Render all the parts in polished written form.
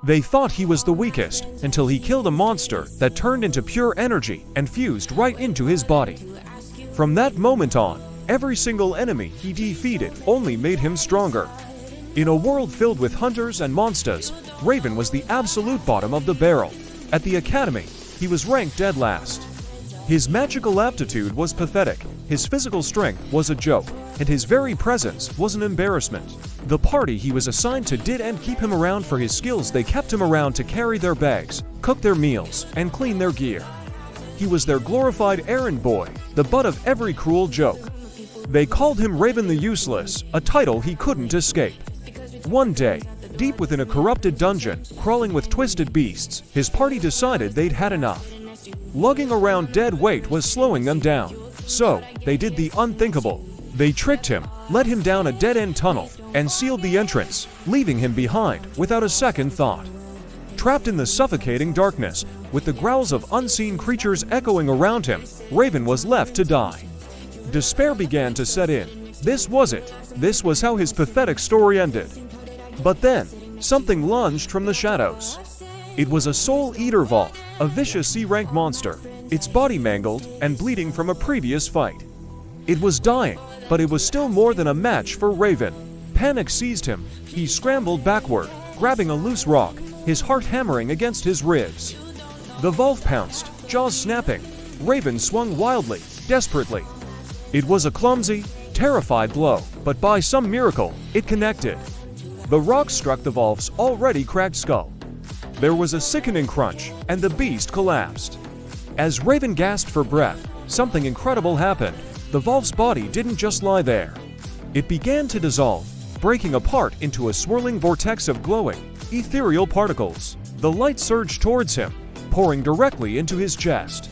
They thought he was the weakest until he killed a monster that turned into pure energy and fused right into his body. From that moment on, every single enemy he defeated only made him stronger. In a world filled with hunters and monsters, Raven was the absolute bottom of the barrel. At the academy, he was ranked dead last. His magical aptitude was pathetic, his physical strength was a joke, and his very presence was an embarrassment. The party he was assigned to didn't keep him around for his skills, they kept him around to carry their bags, cook their meals, and clean their gear. He was their glorified errand boy, the butt of every cruel joke. They called him Raven the Useless, a title he couldn't escape. One day, deep within a corrupted dungeon, crawling with twisted beasts, his party decided they'd had enough. Lugging around dead weight was slowing them down, so they did the unthinkable. They tricked him, led him down a dead-end tunnel, and sealed the entrance, leaving him behind without a second thought. Trapped in the suffocating darkness, with the growls of unseen creatures echoing around him, Raven was left to die. Despair began to set in. This was it. This was how his pathetic story ended. But then, something lunged from the shadows. It was a soul-eater Volf, a vicious C-rank monster, its body mangled and bleeding from a previous fight. It was dying, but it was still more than a match for Raven. Panic seized him. He scrambled backward, grabbing a loose rock, his heart hammering against his ribs. The Volf pounced, jaws snapping. Raven swung wildly, desperately. It was a clumsy, terrified blow, but by some miracle, it connected. The rock struck the Volf's already cracked skull. There was a sickening crunch, and the beast collapsed. As Raven gasped for breath, something incredible happened. The Volf's body didn't just lie there. It began to dissolve, breaking apart into a swirling vortex of glowing, ethereal particles. The light surged towards him, pouring directly into his chest.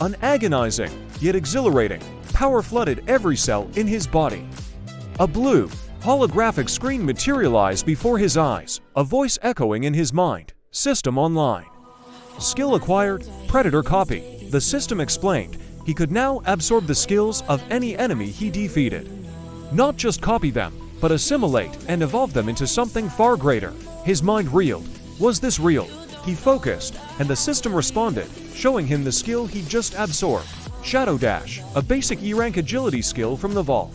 An agonizing, yet exhilarating, power flooded every cell in his body. A blue, holographic screen materialized before his eyes, a voice echoing in his mind. System online. Skill acquired, Predator copy. The system explained he could now absorb the skills of any enemy he defeated. Not just copy them, but assimilate and evolve them into something far greater. His mind reeled. Was this real? He focused, and the system responded, showing him the skill he just absorbed. Shadow Dash, a basic E-rank agility skill from the Volf.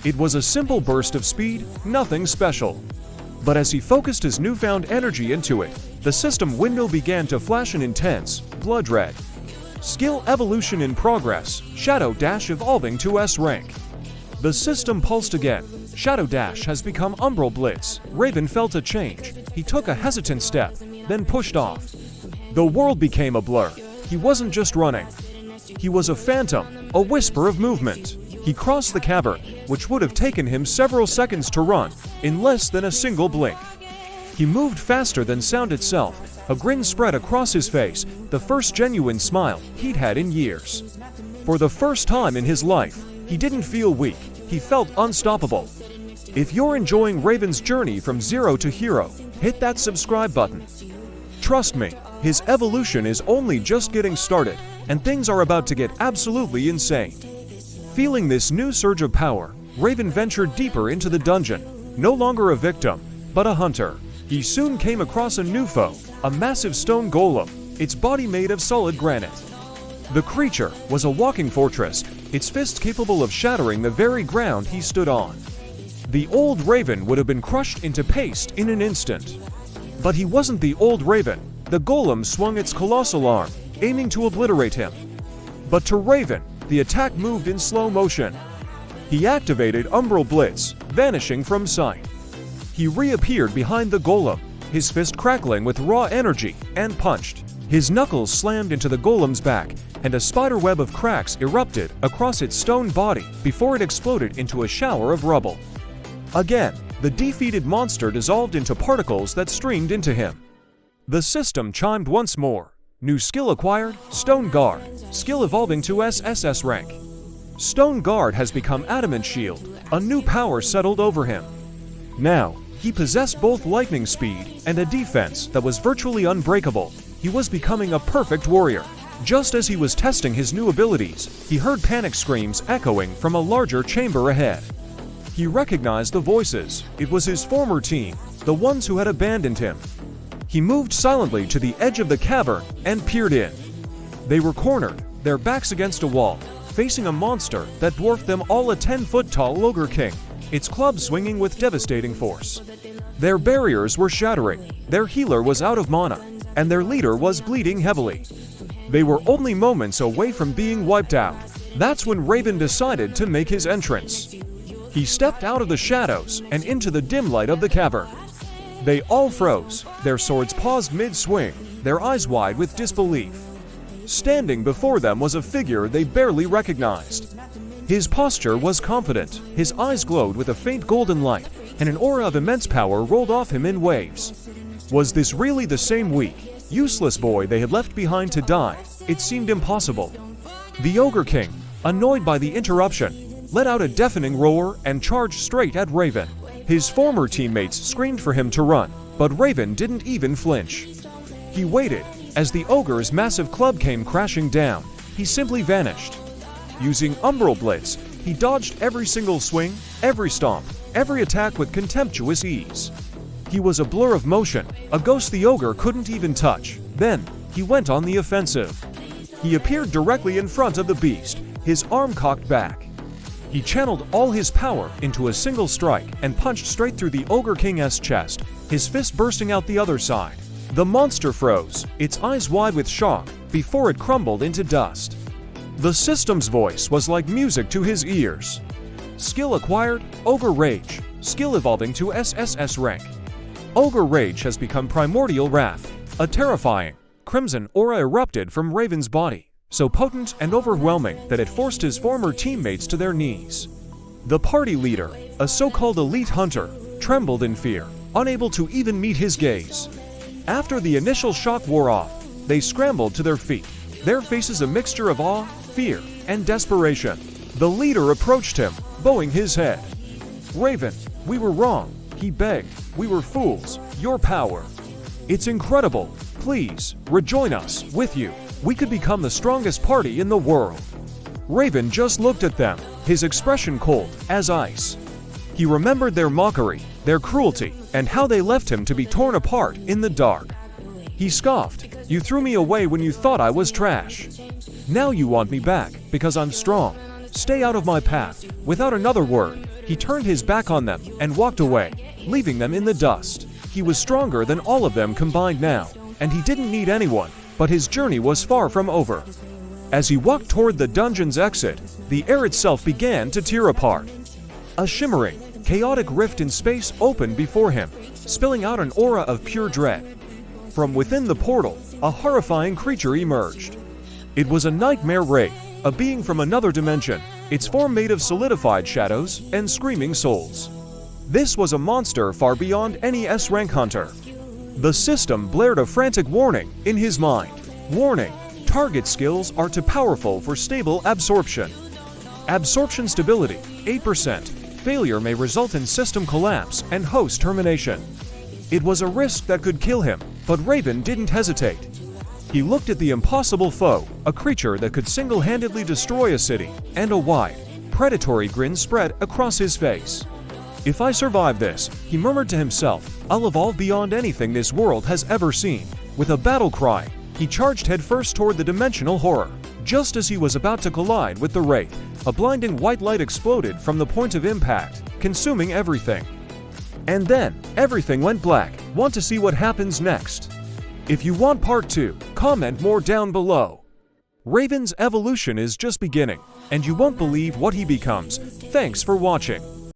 It was a simple burst of speed, nothing special. But as he focused his newfound energy into it, the system window began to flash an intense, blood red. Skill evolution in progress, Shadow Dash evolving to S rank. The system pulsed again. Shadow Dash has become Umbral Blitz. Raven felt a change. He took a hesitant step, then pushed off. The world became a blur. He wasn't just running. He was a phantom, a whisper of movement. He crossed the cavern, which would have taken him several seconds to run, in less than a single blink. He moved faster than sound itself. A grin spread across his face, the first genuine smile he'd had in years. For the first time in his life, he didn't feel weak. He felt unstoppable. If you're enjoying Raven's journey from zero to hero, hit that subscribe button. Trust me, his evolution is only just getting started, and things are about to get absolutely insane. Feeling this new surge of power, Raven ventured deeper into the dungeon, no longer a victim, but a hunter. He soon came across a new foe, a massive stone golem, its body made of solid granite. The creature was a walking fortress, its fist capable of shattering the very ground he stood on. The old Raven would have been crushed into paste in an instant. But he wasn't the old Raven. The golem swung its colossal arm, aiming to obliterate him. But to Raven, the attack moved in slow motion. He activated Umbral Blitz, vanishing from sight. He reappeared behind the golem, his fist crackling with raw energy, and punched. His knuckles slammed into the golem's back, and a spiderweb of cracks erupted across its stone body before it exploded into a shower of rubble. Again, the defeated monster dissolved into particles that streamed into him. The system chimed once more. New skill acquired, Stone Guard, skill evolving to SSS rank. Stone Guard has become Adamant Shield, a new power settled over him. Now, he possessed both lightning speed and a defense that was virtually unbreakable. He was becoming a perfect warrior. Just as he was testing his new abilities, he heard panic screams echoing from a larger chamber ahead. He recognized the voices. It was his former team, the ones who had abandoned him. He moved silently to the edge of the cavern and peered in. They were cornered, their backs against a wall, facing a monster that dwarfed them all, a 10-foot-tall ogre king, its club swinging with devastating force. Their barriers were shattering, their healer was out of mana, and their leader was bleeding heavily. They were only moments away from being wiped out. That's when Raven decided to make his entrance. He stepped out of the shadows and into the dim light of the cavern. They all froze, their swords paused mid-swing, their eyes wide with disbelief. Standing before them was a figure they barely recognized. His posture was confident, his eyes glowed with a faint golden light, and an aura of immense power rolled off him in waves. Was this really the same weak, useless boy they had left behind to die? It seemed impossible. The Ogre King, annoyed by the interruption, let out a deafening roar and charged straight at Raven. His former teammates screamed for him to run, but Raven didn't even flinch. He waited. As the ogre's massive club came crashing down, he simply vanished. Using Umbral Blitz, he dodged every single swing, every stomp, every attack with contemptuous ease. He was a blur of motion, a ghost the ogre couldn't even touch. Then, he went on the offensive. He appeared directly in front of the beast, his arm cocked back. He channeled all his power into a single strike and punched straight through the Ogre King's chest, his fist bursting out the other side. The monster froze, its eyes wide with shock, before it crumbled into dust. The system's voice was like music to his ears. Skill acquired, Ogre Rage. Skill evolving to SSS rank. Ogre Rage has become Primordial Wrath. A terrifying, crimson aura erupted from Raven's body, so potent and overwhelming that it forced his former teammates to their knees. The party leader, a so-called elite hunter, trembled in fear, unable to even meet his gaze. After the initial shock wore off, they scrambled to their feet, their faces a mixture of awe, fear, and desperation. The leader approached him, bowing his head. "Raven, we were wrong," he begged. "We were fools. Your power. It's incredible. Please, rejoin us, with you. We could become the strongest party in the world." Raven just looked at them, his expression cold as ice. He remembered their mockery, their cruelty, and how they left him to be torn apart in the dark. He scoffed, "You threw me away when you thought I was trash. Now you want me back, because I'm strong. Stay out of my path." Without another word, he turned his back on them and walked away, leaving them in the dust. He was stronger than all of them combined now, and he didn't need anyone, but his journey was far from over. As he walked toward the dungeon's exit, the air itself began to tear apart. A shimmering, chaotic rift in space opened before him, spilling out an aura of pure dread. From within the portal, a horrifying creature emerged. It was a nightmare wraith, a being from another dimension, its form made of solidified shadows and screaming souls. This was a monster far beyond any S-Rank Hunter. The system blared a frantic warning in his mind. Warning: target skills are too powerful for stable absorption. Absorption stability, 8%. Failure may result in system collapse and host termination. It was a risk that could kill him, but Raven didn't hesitate. He looked at the impossible foe, a creature that could single-handedly destroy a city, and a wide, predatory grin spread across his face. "If I survive this," he murmured to himself, "I'll evolve beyond anything this world has ever seen." With a battle cry, he charged headfirst toward the dimensional horror. Just as he was about to collide with the wraith, a blinding white light exploded from the point of impact, consuming everything. And then, everything went black. Want to see what happens next? If you want part 2, comment more down below. Raven's evolution is just beginning, and you won't believe what he becomes. Thanks for watching.